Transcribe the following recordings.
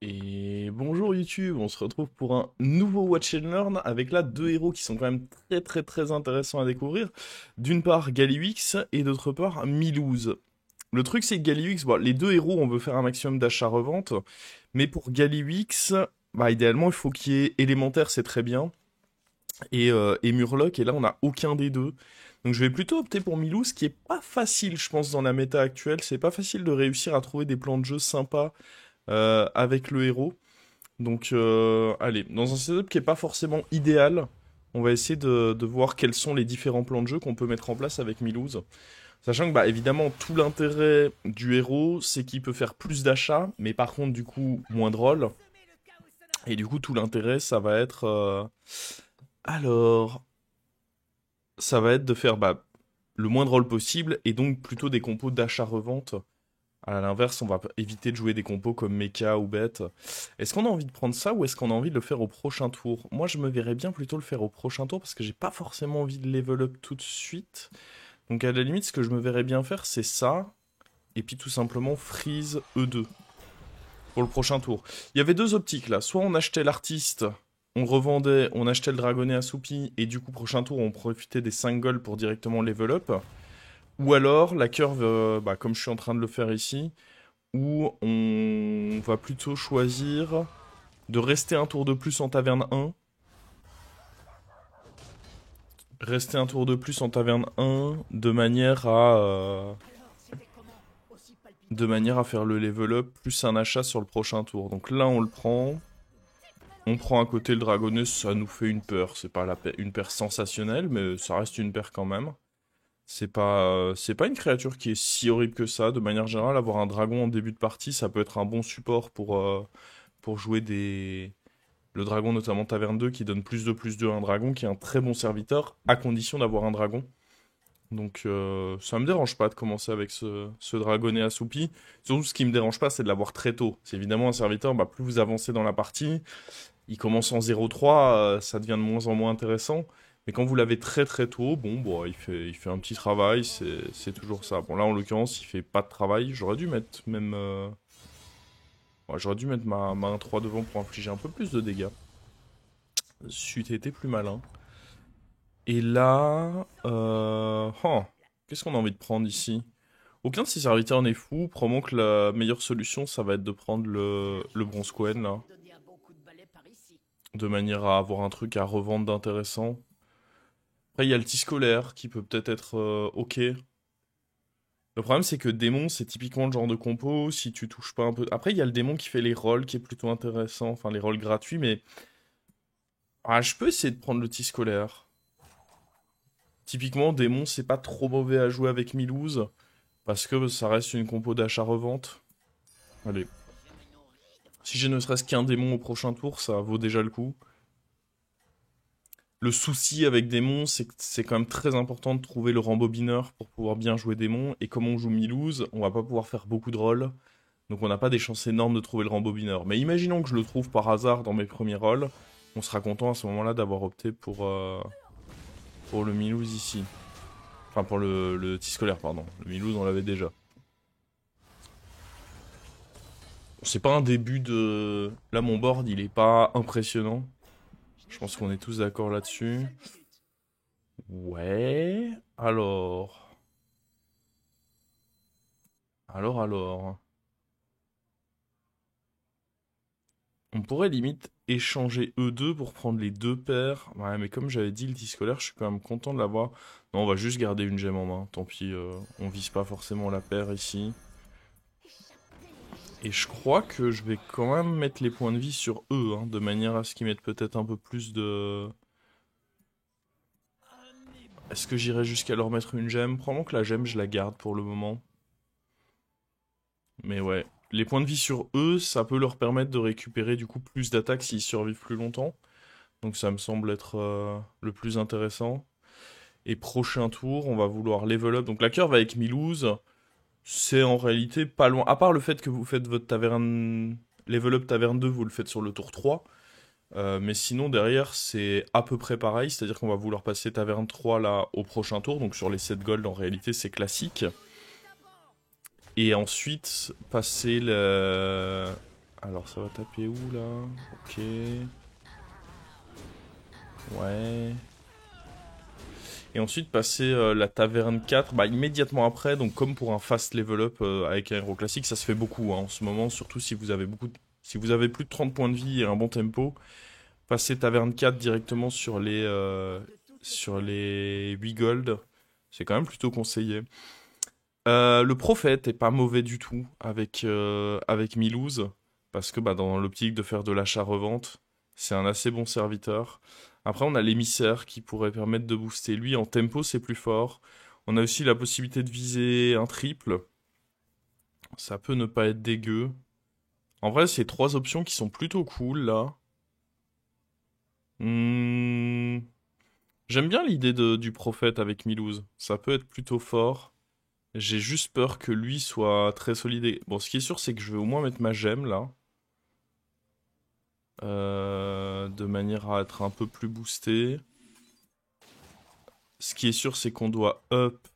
Et bonjour YouTube, on se retrouve pour un nouveau Watch and Learn avec là deux héros qui sont quand même très intéressants à découvrir. D'une part Galliwix et d'autre part Milouz. Le truc c'est que Galliwix, bon, les deux héros on veut faire un maximum d'achats-revente, mais pour Galliwix, bah, idéalement il faut qu'il y ait élémentaire, c'est très bien, et Murloc, et là on n'a aucun des deux. Donc je vais plutôt opter pour Milouz, qui est pas facile je pense dans la méta actuelle, c'est pas facile de réussir à trouver des plans de jeu sympas avec le héros. Donc, allez, dans un setup qui est pas forcément idéal, on va essayer de voir quels sont les différents plans de jeu qu'on peut mettre en place avec Milouz. Sachant que, bah, évidemment, tout l'intérêt du héros, c'est qu'il peut faire plus d'achats, mais par contre, du coup, moins de rôles. Et du coup, tout l'intérêt, ça va être... Alors, ça va être de faire bah, le moins de rôles possible, et donc plutôt des compos d'achat-revente. À l'inverse, on va éviter de jouer des compos comme Mecha ou Bête. Est-ce qu'on a envie de prendre ça ou est-ce qu'on a envie de le faire au prochain tour? Moi, je me verrais bien plutôt le faire au prochain tour parce que j'ai pas forcément envie de level up tout de suite. Donc à la limite, ce que je me verrais bien faire, c'est ça. Et puis tout simplement freeze E2 pour le prochain tour. Il y avait deux optiques là. Soit on achetait l'artiste, on revendait, on achetait le dragonnet assoupi et du coup prochain tour on profitait des 5 golds pour directement level up. Ou alors la curve, bah, comme je suis en train de le faire ici, où on va plutôt choisir de rester un tour de plus en taverne 1. Rester un tour de plus en taverne 1 de manière à faire le level up plus un achat sur le prochain tour. Donc là on le prend. On prend à côté le dragonnet, ça nous fait une peur. C'est pas une paire sensationnelle, mais ça reste une paire quand même. C'est pas une créature qui est si horrible que ça. De manière générale, avoir un dragon en début de partie, ça peut être un bon support pour jouer le dragon, notamment Taverne 2, qui donne plus de à un dragon, qui est un très bon serviteur, à condition d'avoir un dragon. Donc ça me dérange pas de commencer avec ce dragonnet assoupi. Surtout ce qui me dérange pas, c'est de l'avoir très tôt. C'est évidemment un serviteur, bah, plus vous avancez dans la partie, il commence en 0-3, ça devient de moins en moins intéressant. Mais quand vous l'avez très tôt, bon, bon il fait un petit travail, c'est toujours ça. Bon là en l'occurrence, il fait pas de travail. J'aurais dû mettre même... ouais, j'aurais dû mettre ma 1-3 devant pour infliger un peu plus de dégâts. C'eût été plus malin. Et là... qu'est-ce qu'on a envie de prendre ici? Aucun de ces serviteurs n'est fou. Probablement que la meilleure solution, ça va être de prendre le bronze Cohen, là. De manière à avoir un truc à revendre d'intéressant. Après, il y a le T-scolaire qui peut peut-être être ok. Le problème, c'est que démon, c'est typiquement le genre de compo. Si tu touches pas un peu. Après, il y a le démon qui fait les rolls qui est plutôt intéressant. Enfin, les rolls gratuits, mais. Ah, je peux essayer de prendre le T-scolaire. Typiquement, démon, c'est pas trop mauvais à jouer avec Milouz. Parce que ça reste une compo d'achat-revente. Allez. Si j'ai ne serait-ce qu'un démon au prochain tour, ça vaut déjà le coup. Le souci avec démon, c'est que c'est quand même très important de trouver le rembobineur pour pouvoir bien jouer démon. Et comme on joue Milouz, on va pas pouvoir faire beaucoup de rôles. Donc on n'a pas des chances énormes de trouver le rembobineur. Mais imaginons que je le trouve par hasard dans mes premiers rôles. On sera content à ce moment-là d'avoir opté pour le Milouz ici. Enfin pour le T-scolaire, pardon. Le Milouz, on l'avait déjà. C'est pas un début de... Là, mon board, il est pas impressionnant. Je pense qu'on est tous d'accord là-dessus. Ouais... Alors... Alors... On pourrait limite échanger E2 pour prendre les deux paires. Ouais, mais comme j'avais dit, le tir scolaire, je suis quand même content de l'avoir. Non, on va juste garder une gemme en main. Tant pis, on vise pas forcément la paire ici. Et je crois que je vais quand même mettre les points de vie sur eux, hein, de manière à ce qu'ils mettent peut-être un peu plus de... Est-ce que j'irai jusqu'à leur mettre une gemme? Probablement que la gemme, je la garde pour le moment. Mais ouais, les points de vie sur eux, ça peut leur permettre de récupérer du coup plus d'attaques s'ils survivent plus longtemps. Donc ça me semble être le plus intéressant. Et prochain tour, on va vouloir level up. Donc la curve avec Milouz, c'est en réalité pas loin. À part le fait que vous faites votre taverne... Level up taverne 2, vous le faites sur le tour 3. Mais sinon, derrière, c'est à peu près pareil. C'est-à-dire qu'on va vouloir passer taverne 3 là au prochain tour. Donc sur les 7 gold, en réalité, c'est classique. Et ensuite, passer le... Alors Alors ça va taper où là? Ok. Ouais. Et ensuite passer la taverne 4, bah, immédiatement après, donc comme pour un fast level up avec un héros classique, ça se fait beaucoup hein, en ce moment, surtout si vous avez si vous avez plus de 30 points de vie et un bon tempo, passer taverne 4 directement sur les 8 gold, c'est quand même plutôt conseillé. Le prophète est pas mauvais du tout avec Milouz, parce que bah, dans l'optique de faire de l'achat-revente, c'est un assez bon serviteur. Après, on a l'émissaire qui pourrait permettre de booster. Lui, en tempo, c'est plus fort. On a aussi la possibilité de viser un triple. Ça peut ne pas être dégueu. En vrai, c'est trois options qui sont plutôt cool, là. Hmm, J'aime bien l'idée du prophète avec Milouz. Ça peut être plutôt fort. J'ai juste peur que lui soit très solide. Bon, ce qui est sûr, c'est que je vais au moins mettre ma gemme là. De manière à être un peu plus boosté. Ce qui est sûr, c'est qu'on doit up,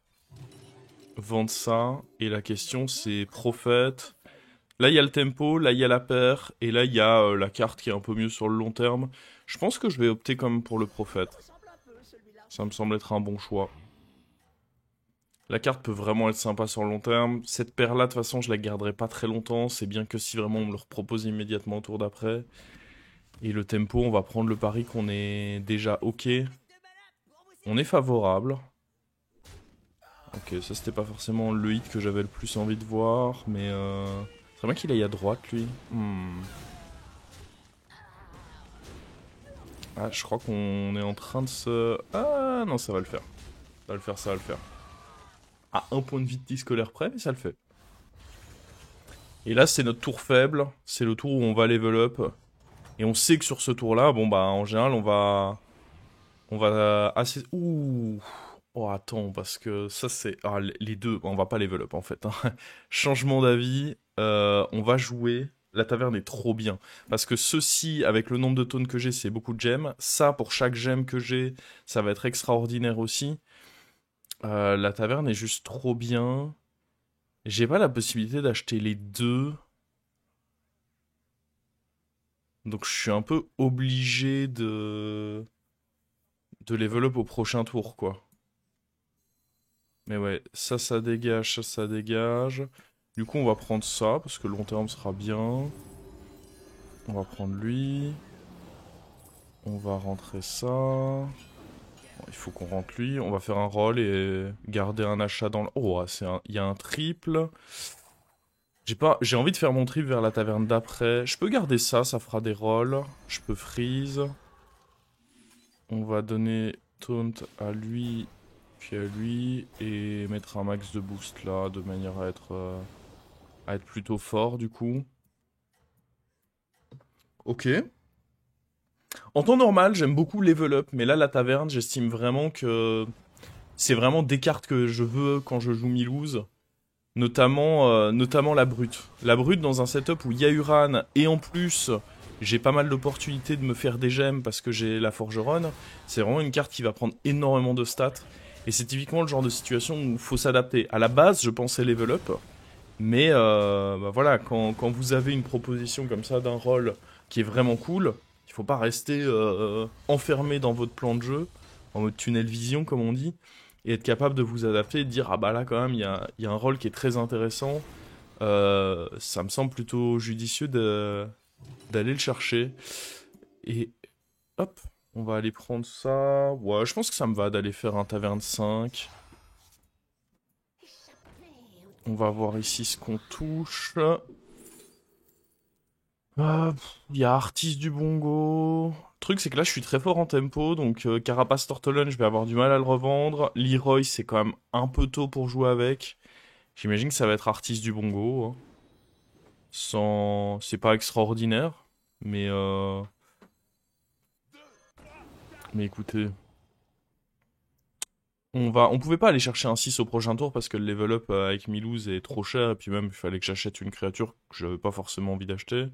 vendre ça. Et la question, c'est prophète. Là, il y a le tempo, là, il y a la paire. Et là, il y a la carte qui est un peu mieux sur le long terme. Je pense que je vais opter comme pour le prophète. Ça me semble être un bon choix. La carte peut vraiment être sympa sur le long terme. Cette paire-là, de toute façon, je la garderai pas très longtemps. C'est bien que si vraiment on me le repropose immédiatement au tour d'après. Et le tempo, on va prendre le pari qu'on est déjà ok. On est favorable. Ok, ça c'était pas forcément le hit que j'avais le plus envie de voir, mais c'est bien qu'il aille à droite lui. Ah, je crois qu'on est en train de se... Ah non, ça va le faire. Ça va le faire, ça va le faire. À un point de vie de 10 scolaire près, mais ça le fait. Et là, c'est notre tour faible. C'est le tour où on va level up. Et on sait que sur ce tour-là, bon bah en général, on va... On va assez... Ouh. Oh, attends, parce que ça, c'est... Ah, les deux, on va pas level up, en fait. Hein. Changement d'avis, on va jouer... La taverne est trop bien. Parce que ceci, avec le nombre de tonnes que j'ai, c'est beaucoup de gemmes. Ça, pour chaque gemme que j'ai, ça va être extraordinaire aussi. La taverne est juste trop bien. J'ai pas la possibilité d'acheter les deux. Donc je suis un peu obligé de level up au prochain tour, quoi. Mais ouais, ça dégage, ça dégage. Du coup, on va prendre ça, parce que le long terme sera bien. On va prendre lui. On va rentrer ça. Bon, il faut qu'on rentre lui. On va faire un roll et garder un achat dans le... Oh, il y a un triple. J'ai envie de faire mon triple vers la taverne d'après. Je peux garder ça, ça fera des rolls. Je peux freeze. On va donner taunt à lui, puis à lui, et mettre un max de boost là, de manière à être plutôt fort du coup. Ok. En temps normal, j'aime beaucoup level up, mais là, la taverne, j'estime vraiment que c'est vraiment des cartes que je veux quand je joue Milouz. Notamment la brute. La brute dans un setup où il y a Uran, et en plus, j'ai pas mal d'opportunités de me faire des gemmes parce que j'ai la forgeronne. C'est vraiment une carte qui va prendre énormément de stats. Et c'est typiquement le genre de situation où il faut s'adapter. À la base, je pensais level up, mais bah voilà, quand vous avez une proposition comme ça d'un rôle qui est vraiment cool, il faut pas rester enfermé dans votre plan de jeu, en mode tunnel vision comme on dit, et être capable de vous adapter et de dire ah bah là quand même il y a un rôle qui est très intéressant, ça me semble plutôt judicieux d'aller le chercher. Et hop, on va aller prendre ça. Ouais, je pense que ça me va d'aller faire un taverne 5. On va voir ici ce qu'on touche. Il y a Artis du Bongo. Le truc, c'est que là, je suis très fort en tempo, donc Carapace Tortolone, je vais avoir du mal à le revendre. Leroy, c'est quand même un peu tôt pour jouer avec. J'imagine que ça va être Artis du Bongo. Hein. Sans... C'est pas extraordinaire, mais... Mais écoutez... On pouvait pas aller chercher un 6 au prochain tour parce que le level up avec Milouz est trop cher, et puis même, il fallait que j'achète une créature que j'avais pas forcément envie d'acheter.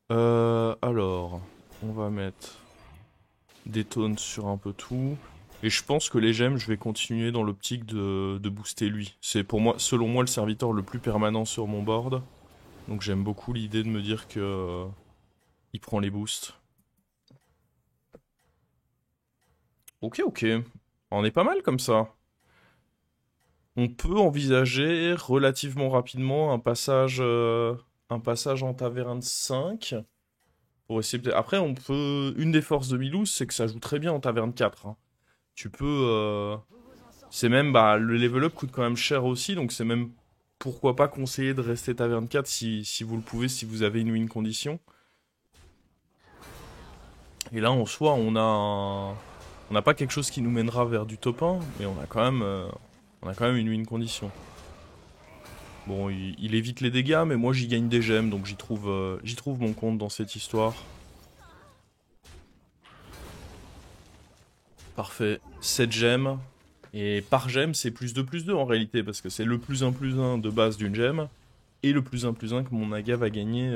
Alors... On va mettre... des taunts sur un peu tout. Et je pense que les gemmes, je vais continuer dans l'optique de booster lui. C'est pour moi, selon moi, le serviteur le plus permanent sur mon board. Donc j'aime beaucoup l'idée de me dire que il prend les boosts. Ok, ok. On est pas mal comme ça. On peut envisager relativement rapidement un passage en taverne 5. Pour essayer Après, on peut. Une des forces de Milouz, c'est que ça joue très bien en taverne 4. Hein. Tu peux. C'est même. Bah, le level up coûte quand même cher aussi, donc c'est même. Pourquoi pas conseiller de rester taverne 4 si vous le pouvez, si vous avez une win condition. Et là, en soi, on n'a pas quelque chose qui nous mènera vers du top 1, mais on a quand même une win condition. Bon, il évite les dégâts, mais moi j'y gagne des gemmes, donc j'y trouve mon compte dans cette histoire. Parfait. 7 gemmes. Et par gemme, c'est plus 2 en réalité, parce que c'est le +1/+1 de base d'une gemme, et le +1/+1 que mon Naga va gagner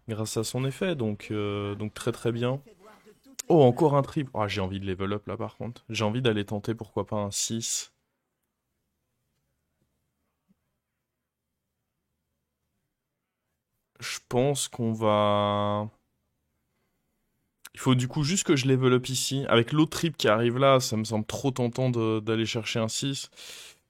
grâce à son effet, donc très très bien. Oh, encore un triple. Ah, j'ai envie de level up là par contre. J'ai envie d'aller tenter pourquoi pas un 6. Je pense qu'on va... Il faut du coup juste que je level up ici. Avec l'autre trip qui arrive là, ça me semble trop tentant d'aller chercher un 6.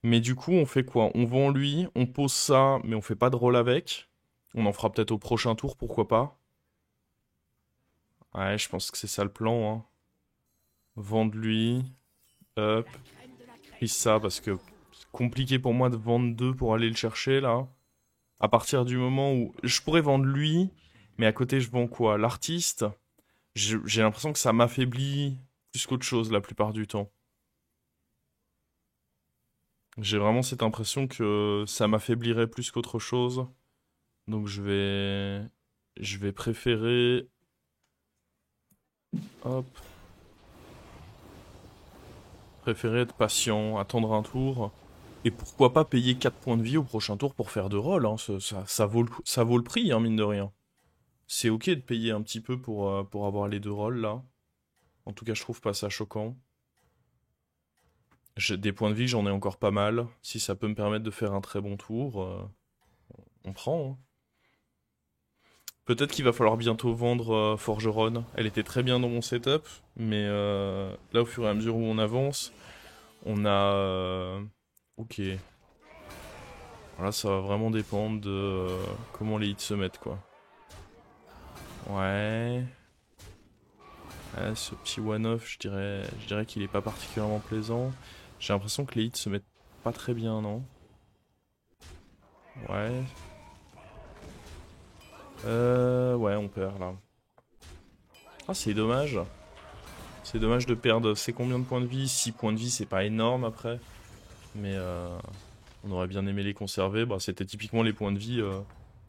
Mais du coup, on fait quoi? On vend lui, on pose ça, mais on fait pas de roll avec. On en fera peut-être au prochain tour, pourquoi pas. Ouais, je pense que c'est ça le plan. Hein. Vendre lui, up, prise ça, parce que c'est compliqué pour moi de vendre 2 pour aller le chercher là. À partir du moment où... Je pourrais vendre lui, mais à côté je vends quoi? L'artiste? J'ai l'impression que ça m'affaiblit plus qu'autre chose la plupart du temps. J'ai vraiment cette impression que ça m'affaiblirait plus qu'autre chose. Donc je vais préférer, hop, préférer être patient, attendre un tour. Et pourquoi pas payer 4 points de vie au prochain tour pour faire 2 rolls. Hein. Ça vaut le prix, hein, mine de rien. C'est ok de payer un petit peu pour avoir les 2 rolls là. En tout cas, je trouve pas ça choquant. Des points de vie, j'en ai encore pas mal. Si ça peut me permettre de faire un très bon tour, on prend. Hein. Peut-être qu'il va falloir bientôt vendre Forgeron. Elle était très bien dans mon setup, mais là, au fur et à mesure où on avance, on a... Ok. Là, ça va vraiment dépendre de comment les hits se mettent, quoi. Ouais. Ouais, ce petit one-off, je dirais qu'il est pas particulièrement plaisant. J'ai l'impression que les hits se mettent pas très bien, non? Ouais. Ouais, on perd, là. Ah, c'est dommage. C'est dommage de perdre. C'est combien de points de vie? 6 points de vie, c'est pas énorme, après. Mais on aurait bien aimé les conserver. Bah, c'était typiquement les points de vie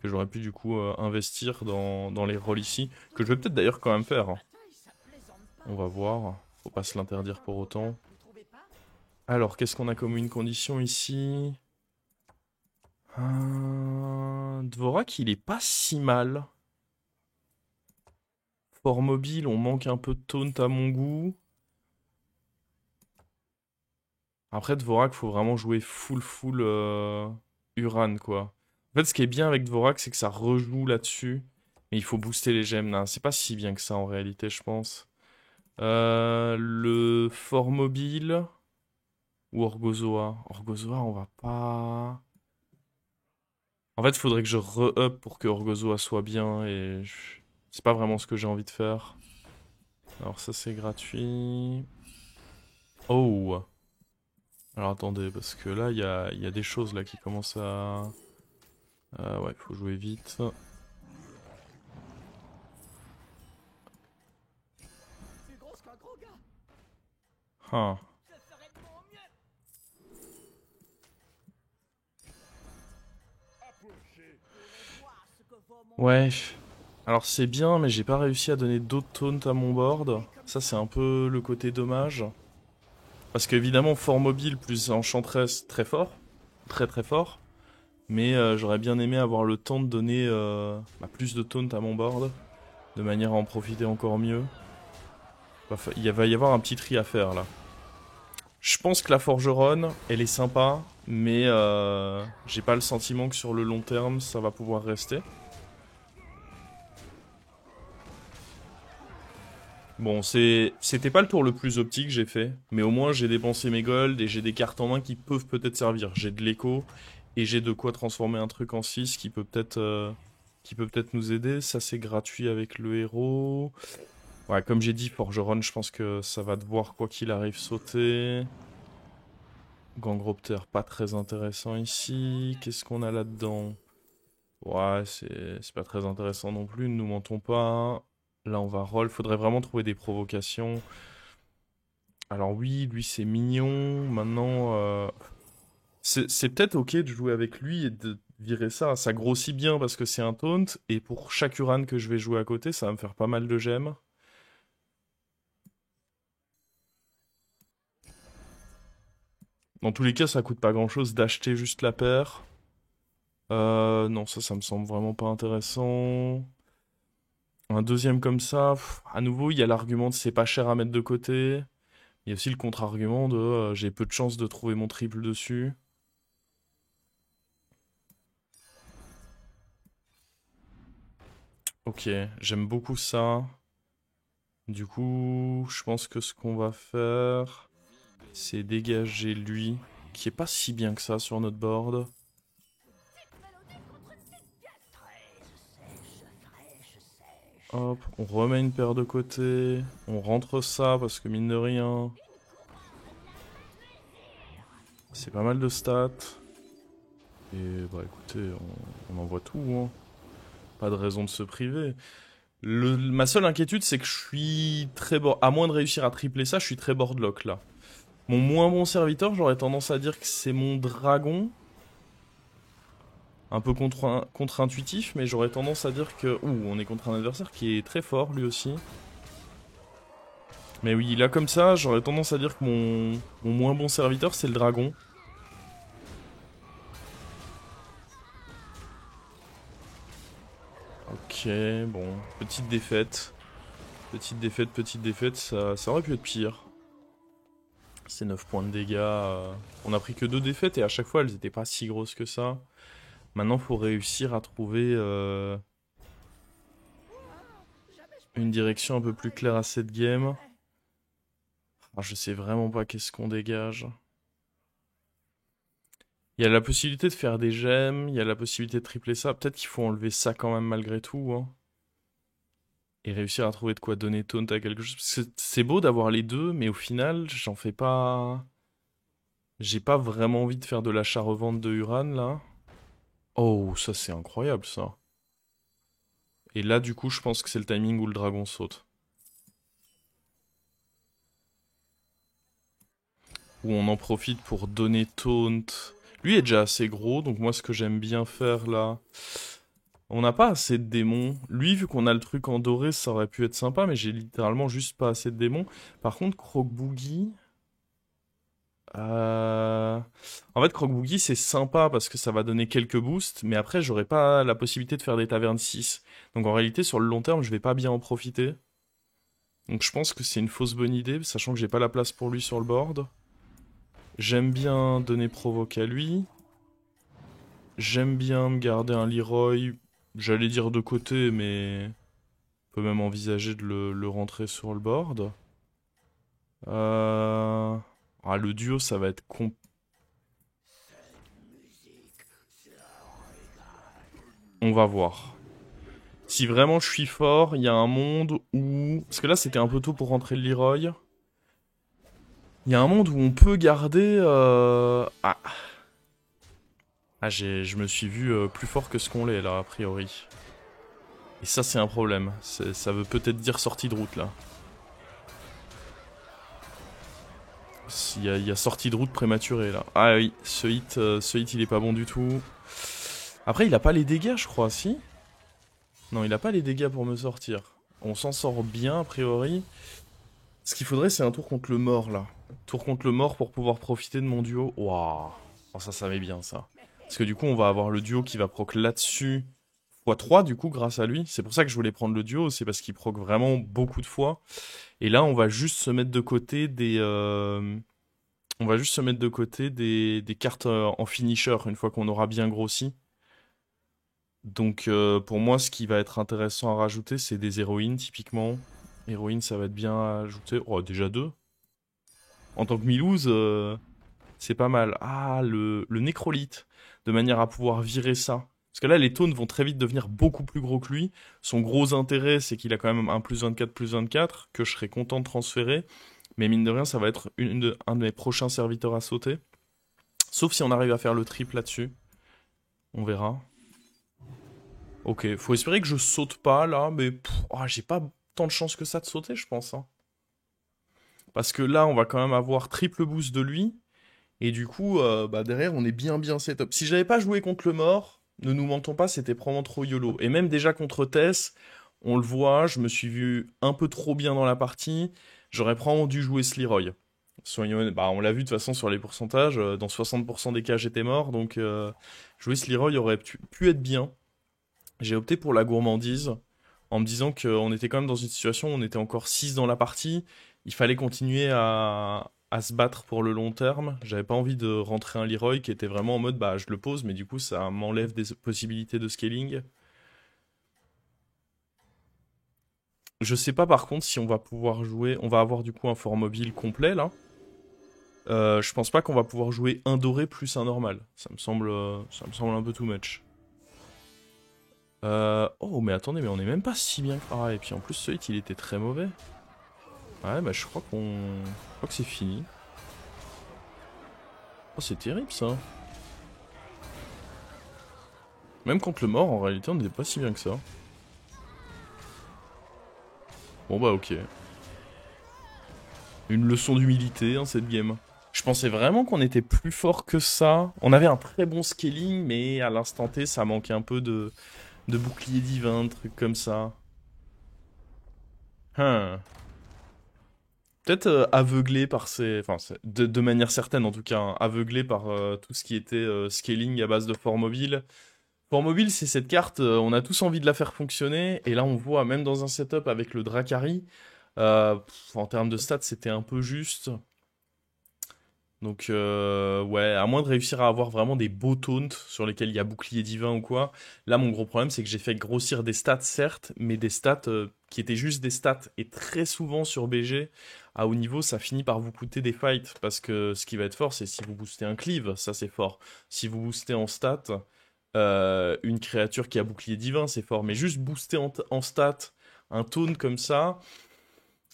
que j'aurais pu, du coup, investir dans les rolls ici. Que je vais peut-être d'ailleurs quand même faire. Hein. On va voir. Faut pas se l'interdire pour autant. Alors, qu'est-ce qu'on a comme une condition ici? Dvorak, il est pas si mal. Fort mobile, on manque un peu de taunt à mon goût. Après, Dvorak, faut vraiment jouer full Uran, quoi. En fait, ce qui est bien avec Dvorak, c'est que ça rejoue là-dessus. Mais il faut booster les gemmes. Non, c'est pas si bien que ça, en réalité, je pense. Le fort mobile... Ou Orgozoa. Orgozoa, on va pas... En fait, il faudrait que je re-up pour que Orgozoa soit bien et c'est pas vraiment ce que j'ai envie de faire. Alors ça c'est gratuit. Oh. Alors attendez, parce que là il y a des choses là qui commencent à... ouais, faut jouer vite. Hein. Ouais. Alors c'est bien, mais j'ai pas réussi à donner d'autres taunts à mon board. Ça c'est un peu le côté dommage. Parce qu'évidemment, fort mobile plus enchantress, très fort. Très très fort. Mais j'aurais bien aimé avoir le temps de donner plus de taunt à mon board. De manière à en profiter encore mieux. Il va y avoir un petit tri à faire là. Je pense que la forgeronne, elle est sympa. Mais j'ai pas le sentiment que sur le long terme, ça va pouvoir rester. Bon, c'était pas le tour le plus optique que j'ai fait, mais au moins j'ai dépensé mes golds et j'ai des cartes en main qui peuvent peut-être servir. J'ai de l'écho et j'ai de quoi transformer un truc en 6 qui peut peut-être nous aider. Ça c'est gratuit avec le héros. Ouais, comme j'ai dit, Forgeron, je pense que ça va devoir quoi qu'il arrive sauter. Gangropter, pas très intéressant ici. Qu'est-ce qu'on a là-dedans? Ouais, c'est pas très intéressant non plus, ne nous mentons pas. Là, on va roll. Faudrait vraiment trouver des provocations. Alors oui, lui, c'est mignon. Maintenant, c'est peut-être ok de jouer avec lui et de virer ça. Ça grossit bien parce que c'est un taunt. Et pour chaque Uran que je vais jouer à côté, ça va me faire pas mal de gemmes. Dans tous les cas, ça coûte pas grand-chose d'acheter juste la paire. Non, ça me semble vraiment pas intéressant. Un deuxième comme ça, à nouveau, il y a l'argument de c'est pas cher à mettre de côté. Il y a aussi le contre-argument de j'ai peu de chances de trouver mon triple dessus. Ok, j'aime beaucoup ça. Du coup, je pense que ce qu'on va faire, c'est dégager lui, qui est pas si bien que ça sur notre board. Hop, on remet une paire de côté. On rentre ça parce que mine de rien, c'est pas mal de stats. Et bah écoutez, on envoie tout, hein. Pas de raison de se priver. Ma seule inquiétude, c'est que je suis très board. À moins de réussir à tripler ça, je suis très boardlock là. Mon moins bon serviteur, j'aurais tendance à dire que c'est mon dragon. Un peu contre-intuitif, mais j'aurais tendance à dire que... Ouh, on est contre un adversaire qui est très fort lui aussi. Mais oui, là comme ça, j'aurais tendance à dire que mon moins bon serviteur, c'est le dragon. Ok, bon, petite défaite. Petite défaite, ça aurait pu être pire. C'est 9 points de dégâts. On a pris que 2 défaites et à chaque fois elles étaient pas si grosses que ça. Maintenant, faut réussir à trouver une direction un peu plus claire à cette game. Ah, je sais vraiment pas qu'est-ce qu'on dégage. Il y a la possibilité de faire des gemmes, il y a la possibilité de tripler ça. Peut-être qu'il faut enlever ça quand même malgré tout, hein. Et réussir à trouver de quoi donner taunt à quelque chose. C'est beau d'avoir les deux, mais au final, j'en fais pas... J'ai pas vraiment envie de faire de l'achat-revente de Uran, là. Oh, ça c'est incroyable, ça. Et là, du coup, je pense que c'est le timing où le dragon saute. Où on en profite pour donner taunt. Lui est déjà assez gros, donc moi, ce que j'aime bien faire, là... On n'a pas assez de démons. Lui, vu qu'on a le truc en doré, ça aurait pu être sympa, mais j'ai littéralement juste pas assez de démons. Par contre, Croc-Boogie... En fait, Croc-Boogie, c'est sympa parce que ça va donner quelques boosts, mais après, j'aurai pas la possibilité de faire des tavernes 6. Donc en réalité, sur le long terme, je vais pas bien en profiter. Donc je pense que c'est une fausse bonne idée, sachant que j'ai pas la place pour lui sur le board. J'aime bien donner provoque à lui. J'aime bien me garder un Leroy, j'allais dire de côté, mais... On peut même envisager de le rentrer sur le board. Le duo, ça va être On va voir. Si vraiment je suis fort, il y a un monde où... Parce que là, c'était un peu tôt pour rentrer le Leroy. Il y a un monde où on peut garder... je me suis vu plus fort que ce qu'on l'est, là, a priori. Et ça, c'est un problème. Ça veut peut-être dire sortie de route, là. Il y a sortie de route prématurée, là. Ah oui, ce hit, il est pas bon du tout. Après, il a pas les dégâts, je crois, si? Non, il a pas les dégâts pour me sortir. On s'en sort bien, a priori. Ce qu'il faudrait, c'est un tour contre le mort, là. Tour contre le mort pour pouvoir profiter de mon duo. Waouh. Oh, ça m'est bien, ça. Parce que du coup, on va avoir le duo qui va proc là-dessus x3, du coup, grâce à lui. C'est pour ça que je voulais prendre le duo, c'est parce qu'il proc vraiment beaucoup de fois. Et là, on va juste se mettre de côté On va juste se mettre de côté des cartes en finisher une fois qu'on aura bien grossi. Donc pour moi, ce qui va être intéressant à rajouter, c'est des héroïnes typiquement. Héroïne, ça va être bien ajouté. Oh, déjà deux. En tant que Milouz, c'est pas mal. Ah, le nécrolithe. De manière à pouvoir virer ça. Parce que là, les taunes vont très vite devenir beaucoup plus gros que lui. Son gros intérêt, c'est qu'il a quand même un +24/+24 que je serais content de transférer. Mais mine de rien, ça va être un de mes prochains serviteurs à sauter. Sauf si on arrive à faire le triple là-dessus. On verra. Ok, faut espérer que je saute pas là, mais oh, j'ai pas tant de chance que ça de sauter, je pense, hein. Parce que là, on va quand même avoir triple boost de lui. Et du coup, bah derrière, on est bien setup. Si j'avais pas joué contre le mort, ne nous mentons pas, c'était probablement trop YOLO. Et même déjà contre Tess, on le voit, je me suis vu un peu trop bien dans la partie. J'aurais probablement dû jouer Sliroy. Bah, on l'a vu de toute façon sur les pourcentages, dans 60% des cas j'étais mort, donc jouer Sliroy aurait pu être bien. J'ai opté pour la gourmandise, en me disant qu'on était quand même dans une situation où on était encore 6 dans la partie, il fallait continuer à se battre pour le long terme. J'avais pas envie de rentrer un Leroy qui était vraiment en mode bah je le pose, mais du coup ça m'enlève des possibilités de scaling. Je sais pas par contre si on va pouvoir jouer. On va avoir du coup un fort mobile complet là. Je pense pas qu'on va pouvoir jouer un doré plus un normal. Ça me semble un peu too much. Oh mais attendez, mais on est même pas si bien. Ah et puis en plus ce hit il était très mauvais. Ouais bah je crois que c'est fini. Oh c'est terrible ça. Même contre le mort en réalité on n'était pas si bien que ça. Bon bah ok. Une leçon d'humilité hein, cette game. Je pensais vraiment qu'on était plus fort que ça. On avait un très bon scaling, mais à l'instant T, ça manquait un peu de bouclier divin, de trucs comme ça. Hein. Peut-être aveuglé par ces... Enfin, de manière certaine en tout cas, hein, aveuglé par tout ce qui était scaling à base de fort mobile. Fort mobile, c'est cette carte, on a tous envie de la faire fonctionner, et là on voit, même dans un setup avec le Dracari, en termes de stats, c'était un peu juste. Donc, ouais, à moins de réussir à avoir vraiment des beaux taunts sur lesquels il y a bouclier divin ou quoi. Là, mon gros problème, c'est que j'ai fait grossir des stats, certes, mais des stats qui étaient juste des stats. Et très souvent sur BG, à haut niveau, ça finit par vous coûter des fights. Parce que ce qui va être fort, c'est si vous boostez un cleave, ça c'est fort. Si vous boostez en stats, une créature qui a bouclier divin, c'est fort. Mais juste booster en stats un taunt comme ça.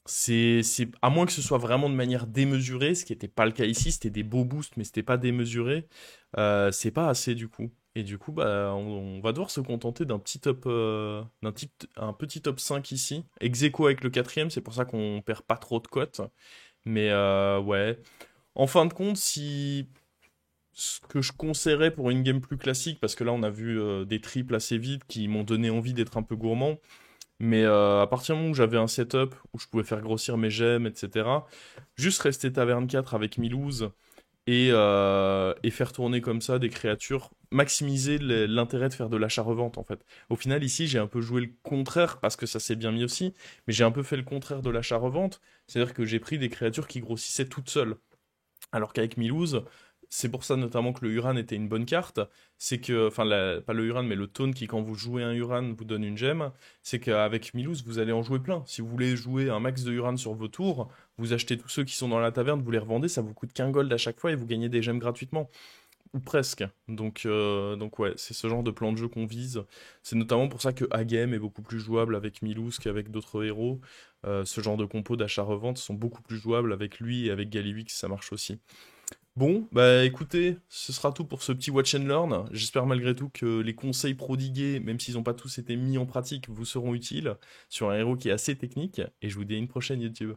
À moins que ce soit vraiment de manière démesurée, ce qui n'était pas le cas ici, c'était des beaux boosts, mais c'était pas démesuré, c'est pas assez du coup. Et du coup, bah, on va devoir se contenter d'un petit top, un petit top 5 ici. Ex aequo avec le quatrième, c'est pour ça qu'on perd pas trop de cotes. Mais ouais. En fin de compte, si ce que je conseillerais pour une game plus classique, parce que là on a vu des triples assez vite qui m'ont donné envie d'être un peu gourmand. Mais à partir du moment où j'avais un setup où je pouvais faire grossir mes gemmes, etc., juste rester taverne 4 avec Milouz et faire tourner comme ça des créatures, maximiser l'intérêt de faire de l'achat-revente en fait. Au final, ici, j'ai un peu joué le contraire parce que ça s'est bien mis aussi, mais j'ai un peu fait le contraire de l'achat-revente, c'est-à-dire que j'ai pris des créatures qui grossissaient toutes seules. Alors qu'avec Milouz, c'est pour ça notamment que le Uran était une bonne carte. C'est que, enfin, pas le Uran, mais le Taunt qui, quand vous jouez un Uran, vous donne une gemme. C'est qu'avec Milouz, vous allez en jouer plein. Si vous voulez jouer un max de Uran sur vos tours, vous achetez tous ceux qui sont dans la taverne, vous les revendez, ça vous coûte qu'un gold à chaque fois et vous gagnez des gemmes gratuitement. Ou presque. Donc ouais, c'est ce genre de plan de jeu qu'on vise. C'est notamment pour ça que A-Game est beaucoup plus jouable avec Milouz qu'avec d'autres héros. Ce genre de compos d'achat-revente sont beaucoup plus jouables avec lui et avec Galiwix, ça marche aussi. Bon, bah écoutez, ce sera tout pour ce petit Watch and Learn. J'espère malgré tout que les conseils prodigués, même s'ils n'ont pas tous été mis en pratique, vous seront utiles sur un héros qui est assez technique. Et je vous dis à une prochaine YouTube.